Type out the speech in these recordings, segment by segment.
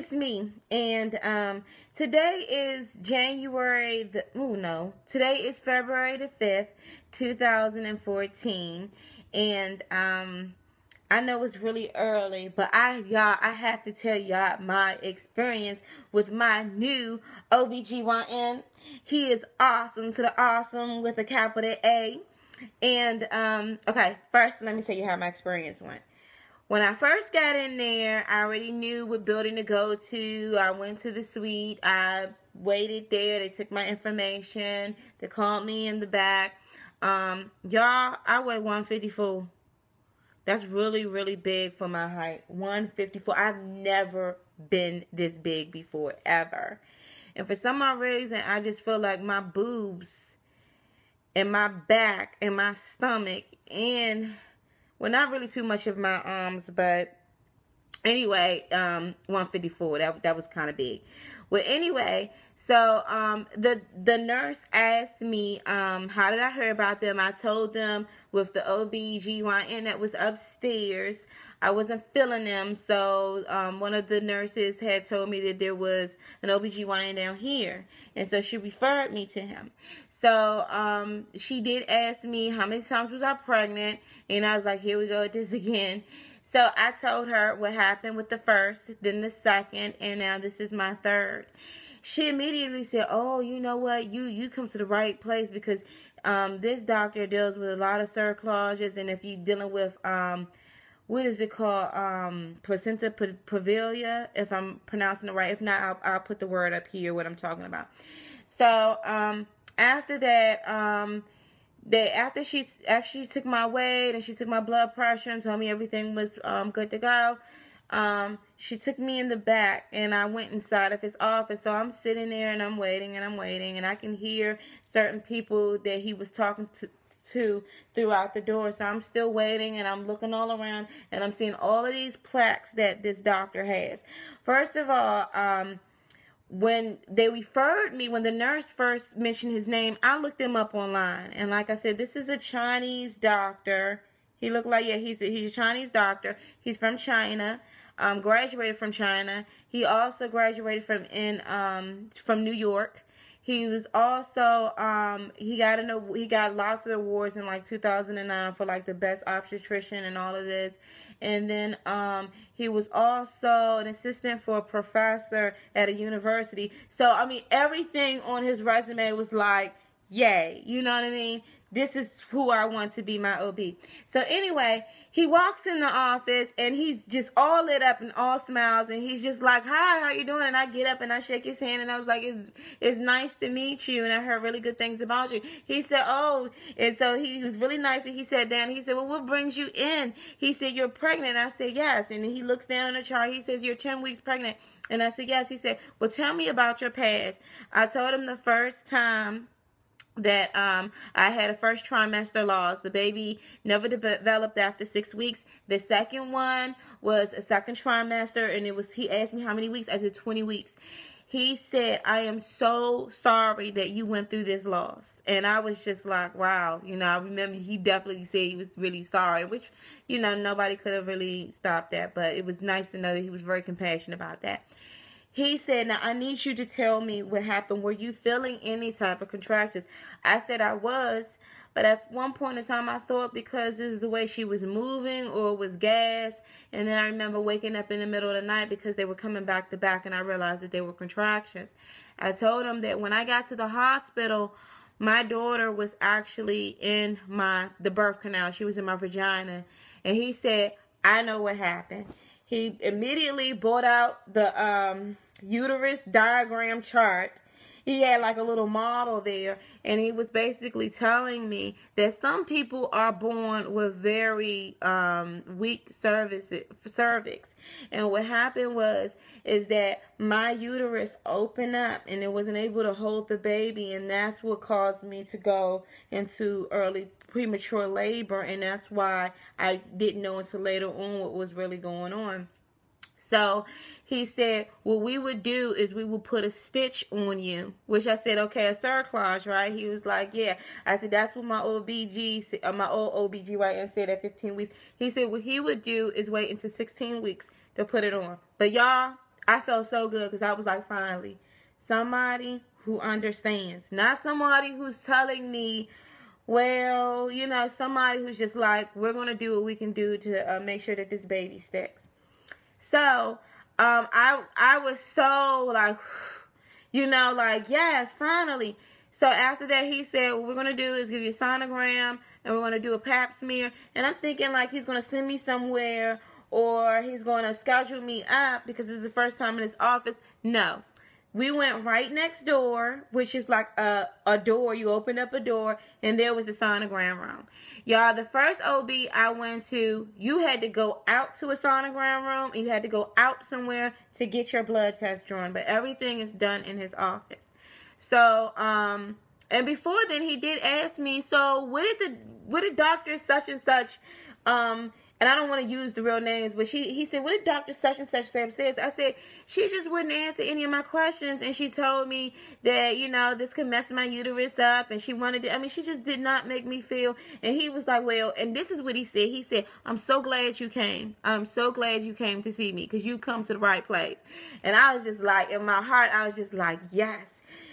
it's me, and today is today is February the 5th, 2014, and I know it's really early, but I have to tell y'all my experience with my new OBGYN. He is awesome to the awesome with a capital A. And okay, first let me tell you how my experience went. When I first got in there, I already knew what building to go to. I went to the suite. I waited there. They took my information. They called me in the back. Y'all, I weigh 154. That's really, really big for my height. 154. I've never been this big before, ever. And for some odd reason, I just feel like my boobs and my back and my stomach and... well, not really too much of my arms, but anyway, 154. That was kind of big. Well, anyway, so the nurse asked me how did I hear about them. I told them with the OBGYN that was upstairs. I wasn't feeling them, so one of the nurses had told me that there was an OBGYN down here, and so she referred me to him. So she did ask me how many times was I pregnant, and I was like, here we go with this again. So I told her what happened with the first, then the second, and now this is my third. She immediately said, oh, you know what, you come to the right place, because this doctor deals with a lot of cerclages, and if you're dealing with, what is it called, placenta previa, if I'm pronouncing it right. If not, I'll put the word up here, what I'm talking about. So after that, after she took my weight and she took my blood pressure and told me everything was good to go, she took me in the back and I went inside of his office. So I'm sitting there and I'm waiting and I can hear certain people that he was talking to throughout the door. So I'm still waiting and I'm looking all around and I'm seeing all of these plaques that this doctor has. First of all, when they referred me, when the nurse first mentioned his name, I looked him up online. And like I said, this is a Chinese doctor. He looked like, yeah, he's a Chinese doctor. He's from China, graduated from China. He also graduated from New York. He was also, he got lots of awards in like 2009 for like the best obstetrician and all of this. And then he was also an assistant for a professor at a university. So, I mean, everything on his resume was like, yay, you know what I mean? This is who I want to be my OB. So anyway, he walks in the office and he's just all lit up and all smiles and he's just like, hi, how you doing? And I get up and I shake his hand and I was like, it's nice to meet you and I heard really good things about you. He said, oh, and so he was really nice and he sat down. He said, well, what brings you in? He said, you're pregnant. I said, yes. And he looks down on the chart. He says, you're 10 weeks pregnant. And I said, yes. He said, well, tell me about your past. I told him the first time that I had a first trimester loss. The baby never developed after 6 weeks. The second one was a second trimester, and he asked me how many weeks. I said 20 weeks. He said, I am so sorry that you went through this loss. And I was just like, wow. You know, I remember he definitely said he was really sorry, which, you know, nobody could have really stopped that. But it was nice to know that he was very compassionate about that. He said, now I need you to tell me what happened. Were you feeling any type of contractions? I said I was, but at one point in time I thought because it was the way she was moving or it was gas. And then I remember waking up in the middle of the night because they were coming back to back and I realized that they were contractions. I told him that when I got to the hospital, my daughter was actually in the birth canal. She was in my vagina. And he said, I know what happened. He immediately brought out the uterus diagram chart. He had like a little model there, and he was basically telling me that some people are born with very weak cervix. And what happened is that my uterus opened up, and it wasn't able to hold the baby, and that's what caused me to go into early premature labor, and that's why I didn't know until later on what was really going on. So he said, what we would do is we would put a stitch on you, which I said, okay, a cerclage, right? He was like, yeah. I said, that's what my old OBGYN said at 15 weeks. He said, what he would do is wait until 16 weeks to put it on. But y'all, I felt so good because I was like, finally, somebody who understands. Not somebody who's telling me, well, you know, somebody who's just like, we're going to do what we can do to make sure that this baby sticks. So, I was so like, you know, like, yes, finally. So after that, he said, what we're going to do is give you a sonogram and we're going to do a pap smear. And I'm thinking like he's going to send me somewhere or he's going to schedule me up because this is the first time in his office. No. We went right next door, which is like a door. You open up a door, and there was the sonogram room. Y'all, the first OB I went to, you had to go out to a sonogram room, and you had to go out somewhere to get your blood test drawn. But everything is done in his office. So, and before then, he did ask me, so what did Dr. such and such, and I don't want to use the real names, but he said, what did Dr. such and such say upstairs? I said, she just wouldn't answer any of my questions, and she told me that, you know, this could mess my uterus up, and she wanted to, I mean, she just did not make me feel, and he was like, well, and this is what he said. He said, I'm so glad you came. I'm so glad you came to see me, because you come to the right place. And I was just like, in my heart, I was just like, yes.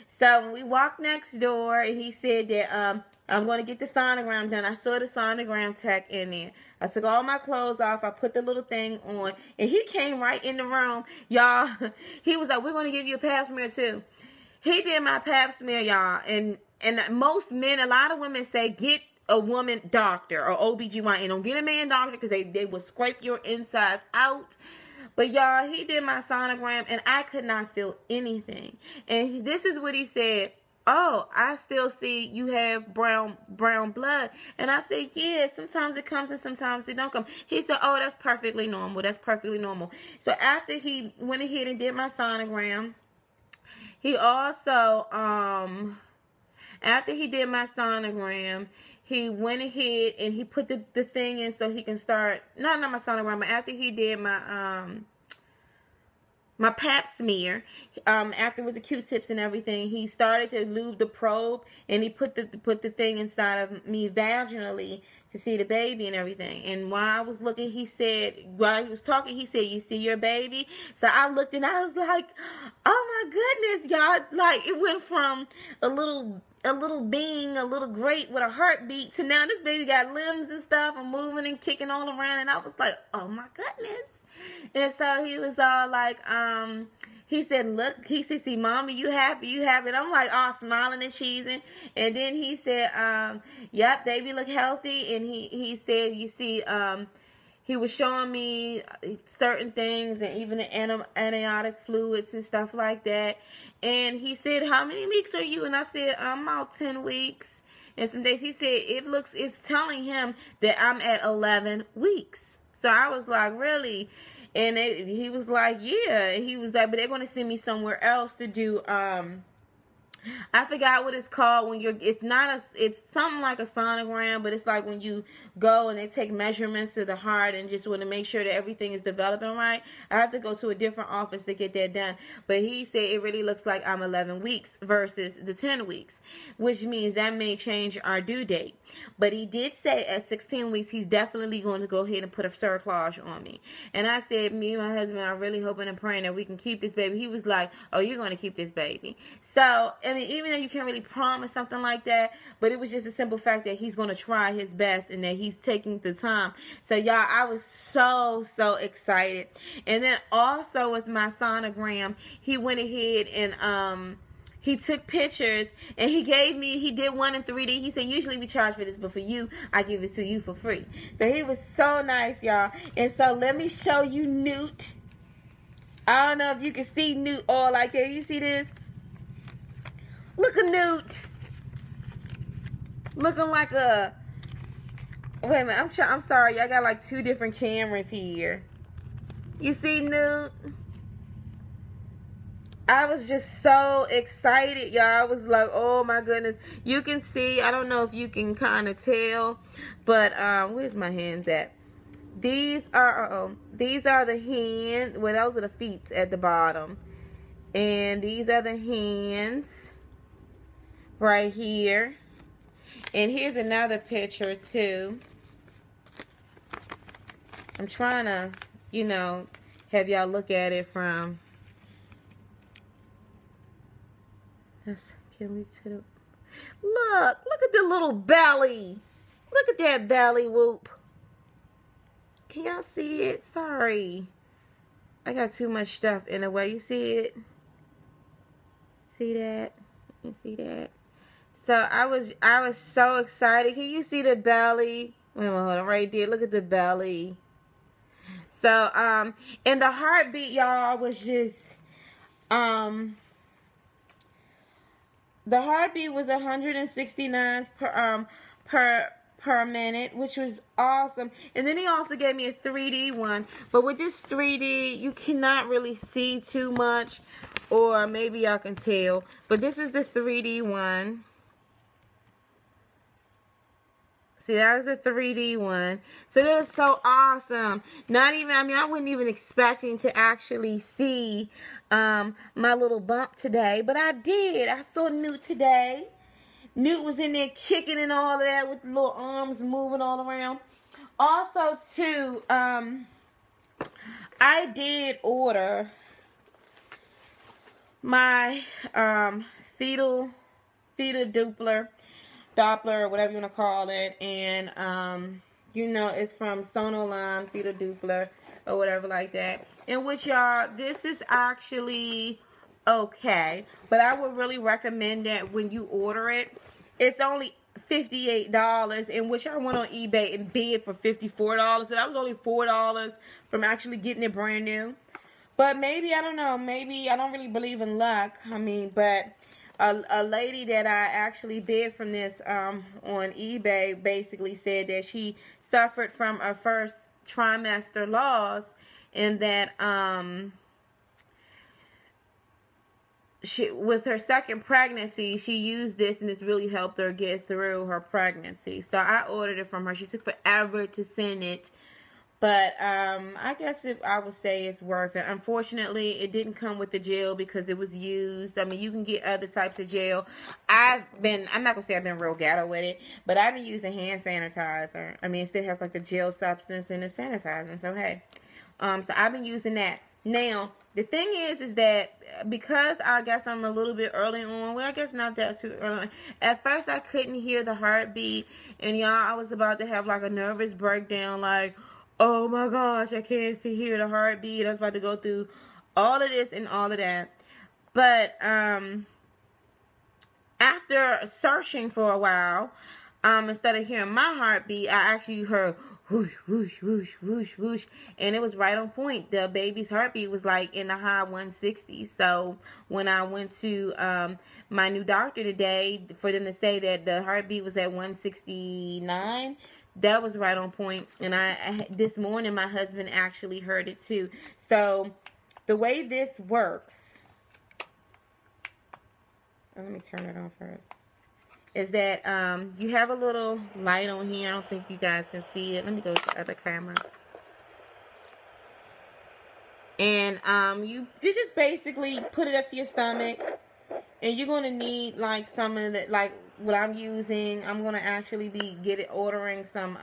So we walked next door, and he said that, I'm going to get the sonogram done. I saw the sonogram tech in there. I took all my clothes off. I put the little thing on. And he came right in the room. Y'all, he was like, we're going to give you a pap smear too. He did my pap smear, y'all. And most men, a lot of women say, get a woman doctor or OBGYN. Don't get a man doctor because they will scrape your insides out. But y'all, he did my sonogram and I could not feel anything. And this is what he said. Oh, I still see you have brown blood. And I said, yeah, sometimes it comes and sometimes it don't come. He said, oh, that's perfectly normal. That's perfectly normal. So after he went ahead and did my sonogram, he also, after he did my sonogram, he went ahead and he put the thing in so he can start, not my sonogram, but after he did my pap smear, after with the Q-tips and everything, he started to lube the probe, and he put the thing inside of me vaginally to see the baby and everything. And while I was looking, he said, while he was talking, he said, you see your baby? So I looked and I was like, oh my goodness, y'all. Like, it went from a little being, a little grate with a heartbeat to now this baby got limbs and stuff and moving and kicking all around. And I was like, oh my goodness. And so he was all like, he said, look, he said, see, mommy, you happy, you happy. And I'm like, all smiling and cheesing. And then he said, yep, baby look healthy. And he said, you see, he was showing me certain things and even the antibiotic fluids and stuff like that. And he said, how many weeks are you? And I said, I'm about 10 weeks. And some days he said, it's telling him that I'm at 11 weeks. So I was like, really? And he was like, yeah. He was like, but they're going to send me somewhere else to do, I forgot what it's called when it's something like a sonogram, but it's like when you go and they take measurements of the heart and just want to make sure that everything is developing right. I have to go to a different office to get that done. But he said it really looks like I'm 11 weeks versus the 10 weeks, which means that may change our due date. But he did say at 16 weeks, he's definitely going to go ahead and put a cerclage on me. And I said, me and my husband are really hoping and praying that we can keep this baby. He was like, oh, you're going to keep this baby. So, I mean, even though you can't really promise something like that, but it was just a simple fact that he's going to try his best and that he's taking the time. So, y'all, I was so excited. And then also with my sonogram, he went ahead and he took pictures and he did one in 3D. He said, usually we charge for this, but for you, I give it to you for free. So he was so nice, y'all. And so let me show you Newt. I don't know if you can see Newt all like that. You see this? Look at Newt. Looking like a... Wait a minute. I'm sorry. I got like 2 different cameras here. You see Newt? I was just so excited, y'all. I was like, oh my goodness. You can see, I don't know if you can kind of tell, but where's my hands at? These are the hands. Well, those are the feet at the bottom. And these are the hands right here. And here's another picture too. I'm trying to, you know, have y'all look at it from Let's get me to the... Look at the little belly. Look at that belly whoop. Can y'all see it? Sorry. I got too much stuff in the way. You see it? See that? You see that? So I was so excited. Can you see the belly? Wait a minute, hold on, right there. Look at the belly. So and the heartbeat, y'all, was just the heartbeat was 169 per minute, which was awesome. And then he also gave me a 3D one. But with this 3D, you cannot really see too much, or maybe y'all can tell. But this is the 3D one. See, that was a 3D one. So that was so awesome. Not even, I mean, I wasn't even expecting to actually see my little bump today. But I did. I saw Newt today. Newt was in there kicking and all of that with the little arms moving all around. Also, too, I did order my fetal Doppler, or whatever you want to call it, and you know, it's from Sonoline fetal Doppler or whatever like that. And which, y'all, this is actually okay, but I would really recommend that when you order it, it's only $58, in which I went on eBay and bid for $54, so that was only $4 from actually getting it brand new. But maybe, I don't know, maybe I don't really believe in luck. I mean, but a lady that I actually bid from this on eBay basically said that she suffered from a first trimester loss, and that with her second pregnancy, she used this, and this really helped her get through her pregnancy. So I ordered it from her. She took forever to send it. But I guess I would say it's worth it. Unfortunately, it didn't come with the gel because it was used. I mean, you can get other types of gel. I'm not going to say I've been real ghetto with it, but I've been using hand sanitizer. I mean, it still has like the gel substance and the sanitizing. So, hey. So I've been using that. Now, the thing is that because I guess I'm a little bit early on, well, I guess not that too early on. At first, I couldn't hear the heartbeat. And, y'all, I was about to have like a nervous breakdown, like, oh my gosh, I can't hear the heartbeat. I was about to go through all of this and all of that. But after searching for a while, instead of hearing my heartbeat, I actually heard whoosh, whoosh, whoosh, whoosh, whoosh. And it was right on point. The baby's heartbeat was like in the high 160s. So when I went to my new doctor today, for them to say that the heartbeat was at 169, that was right on point. And this morning, my husband actually heard it too. So the way this works, let me turn it on first, is that you have a little light on here. I don't think you guys can see it. Let me go to the other camera. And you just basically put it up to your stomach. And you're going to need like some of that, like what I'm using. I'm going to actually be ordering some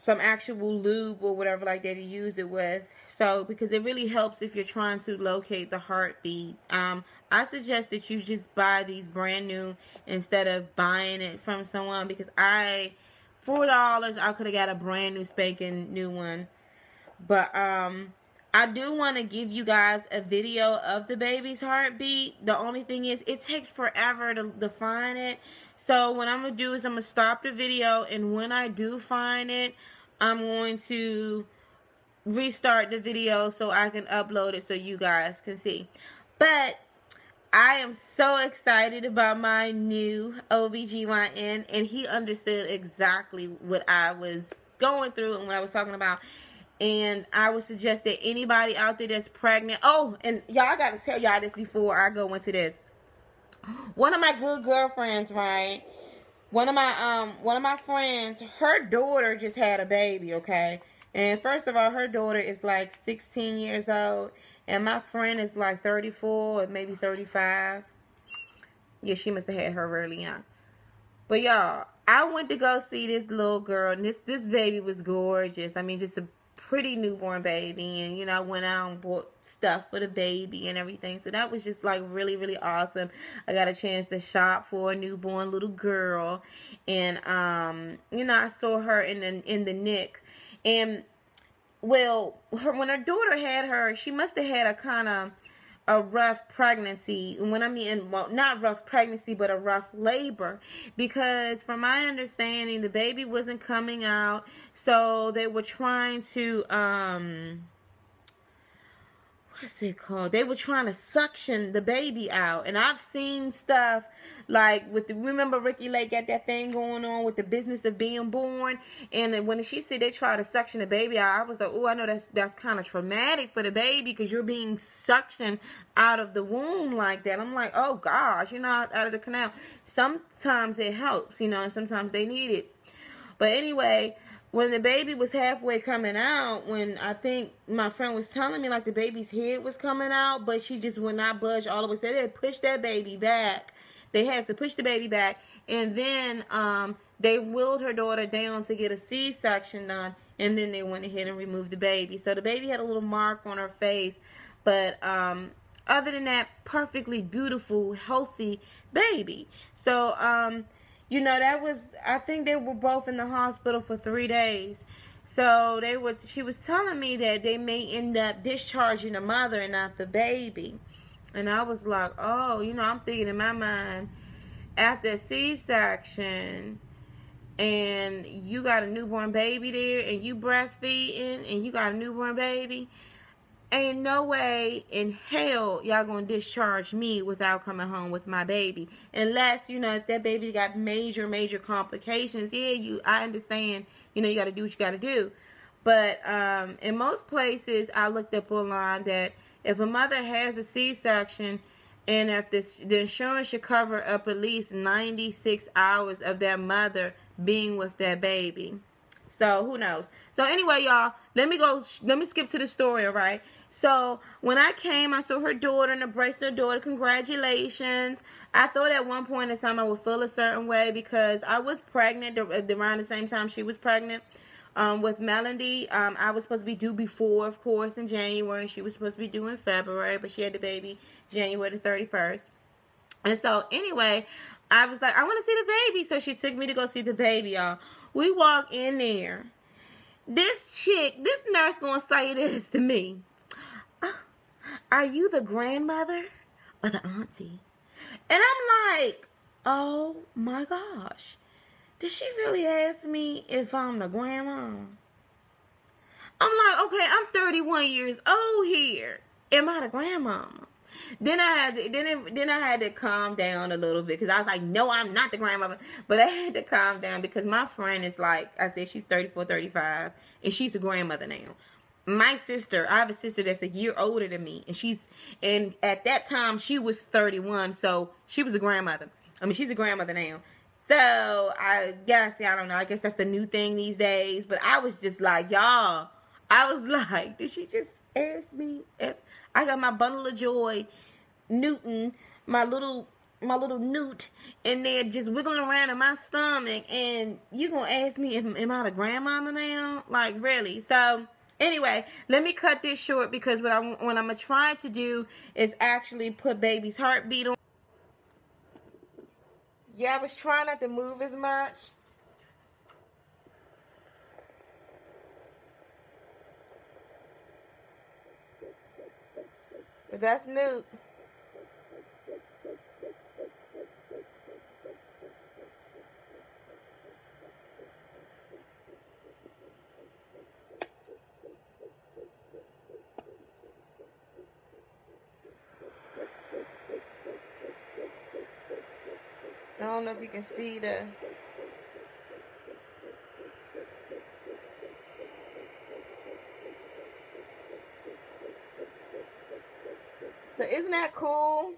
actual lube or whatever like that to use it with. So, because it really helps if you're trying to locate the heartbeat. I suggest that you just buy these brand new instead of buying it from someone, because $4 I could have got a brand new spanking new one. But I do want to give you guys a video of the baby's heartbeat. The only thing is, it takes forever to find it. So what I'm going to do is I'm going to stop the video, and when I do find it, I'm going to restart the video so I can upload it so you guys can see. But I am so excited about my new OBGYN, and he understood exactly what I was going through and what I was talking about. And I would suggest that anybody out there that's pregnant. Oh, and y'all, I got to tell y'all this before I go into this. One of my good girlfriends, right? One of my friends, her daughter just had a baby, okay? And first of all, her daughter is like 16 years old. And my friend is like 34 or maybe 35. Yeah, she must have had her really young. But y'all, I went to go see this little girl, and this baby was gorgeous. I mean, just a pretty newborn baby, and you know, I went out and bought stuff for the baby and everything. So that was just like really, really awesome. I got a chance to shop for a newborn little girl, and you know, I saw her in the NIC, and well, when her daughter had her, she must have had a kind of a rough pregnancy. When I mean, well, not rough pregnancy, but a rough labor, because from my understanding, the baby wasn't coming out, so they were trying to what's it called? They were trying to suction the baby out. And I've seen stuff like with the, remember Ricky Lake got that thing going on with the business of being born. And then when she said they try to suction the baby out, I was like, oh, I know that's kind of traumatic for the baby, because you're being suctioned out of the womb like that. I'm like, oh gosh, you know, out of the canal. Sometimes it helps, you know, and sometimes they need it. But anyway, when the baby was halfway coming out, when I think my friend was telling me like the baby's head was coming out, but she just would not budge all the way. So they had to push that baby back. They had to push the baby back. And then they wheeled her daughter down to get a C-section done. And then they went ahead and removed the baby. So the baby had a little mark on her face. But other than that, perfectly beautiful, healthy baby. So, you know, that was, I think they were both in the hospital for 3 days. So she was telling me that they may end up discharging the mother and not the baby. And I was like, oh, you know, I'm thinking in my mind, after a C-section, and you got a newborn baby there, and you breastfeeding, and you got a newborn baby, ain't no way in hell y'all gonna discharge me without coming home with my baby. Unless, you know, if that baby got major complications, yeah, I understand, you know, you gotta do what you gotta do. But in most places, I looked up online that if a mother has a C-section, and if the insurance should cover up at least 96 hours of that mother being with that baby. So who knows? So anyway, y'all, let me skip to the story, all right? So when I came, I saw her daughter and embraced her daughter. Congratulations. I thought at one point in time I would feel a certain way, because I was pregnant around the same time she was pregnant with Melody. I was supposed to be due before, of course, in January. She was supposed to be due in February, but she had the baby January the 31st. And so anyway, I was like, I want to see the baby. So she took me to go see the baby, y'all. We walk in there. This nurse gonna say this to me. Are you the grandmother or the auntie? And I'm like, oh my gosh. Did she really ask me if I'm the grandma? I'm like, okay, I'm 31 years old here. Am I the grandmama? Then I had to calm down a little bit, because I was like, no, I'm not the grandmother. But I had to calm down because my friend is, like I said, she's 34, 35, and she's a grandmother now. My sister, I have a sister that's a year older than me, and at that time she was 31, so she was a grandmother. I mean, she's a grandmother now. So I guess, I don't know, I guess that's the new thing these days. But I was just like, y'all, I was like, did she just ask me if I got my bundle of joy, Newton, my little newt in there just wiggling around in my stomach, and you gonna ask me if am I the grandmama now? Like, really? So anyway, let me cut this short, because what I'm gonna try to do is actually put baby's heartbeat on. Yeah, I was trying not to move as much. But that's Newt. I don't know if you can see the... So isn't that cool?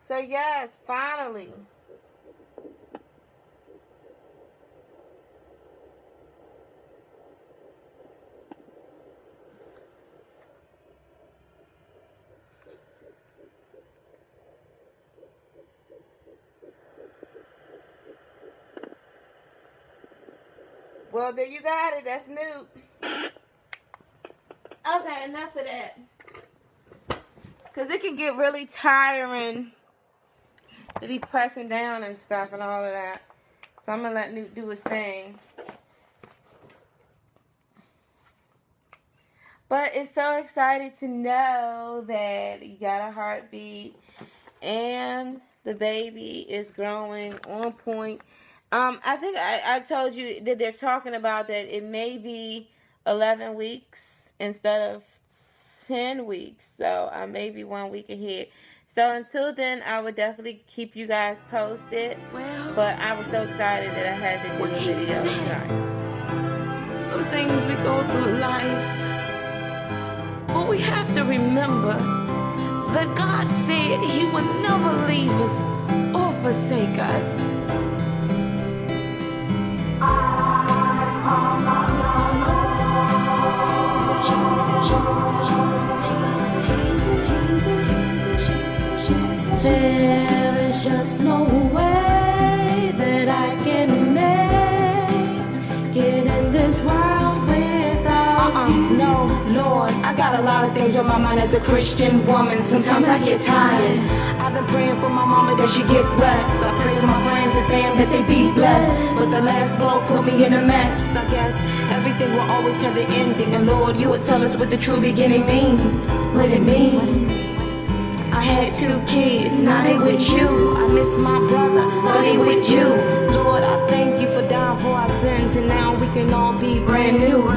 So yes, finally. Well, there you got it. That's new. Okay, enough of that. Because it can get really tiring to be pressing down and stuff and all of that. So I'm going to let Newt do his thing. But it's so excited to know that you got a heartbeat and the baby is growing on point. I think I told you that they're talking about that it may be 11 weeks instead of 10 weeks. So I may be 1 week ahead. So until then, I would definitely keep you guys posted. Well, but I was so excited that I had to do a video tonight. Some things we go through life. But we have to remember that God said He would never leave us or forsake us. There is just no way that I can make it in this world without you. No, Lord, I got a lot of things on my mind as a Christian woman. Sometimes I get tired. I've been praying for my mama that she get blessed. I pray for my friends and fam that they be blessed. But the last blow put me in a mess. I guess everything will always have an ending. And Lord, you would tell us what the true beginning means. What it means. I had 2 kids, now they with you. I miss my brother, but he with you. Lord, I thank you for dying for our sins, and now we can all be brand new.